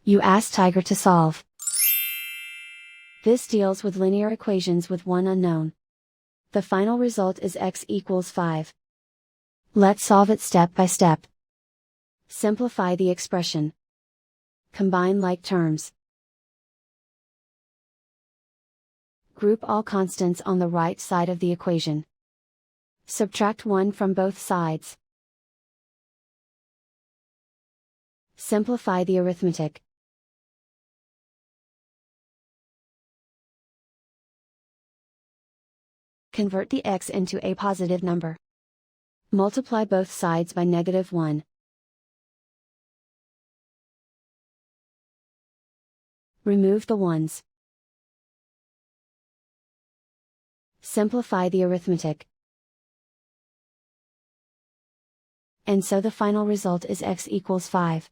You ask Tiger to solve. This deals with linear equations with one unknown. The final result is x equals 5. Let's solve it step by step. Simplify the expression. Combine like terms. Group all constants on the right side of the equation. Subtract 1 from both sides. Simplify the arithmetic. Convert the x into a positive number. Multiply both sides by -1. Remove the ones. Simplify the arithmetic. And so the final result is x equals 5.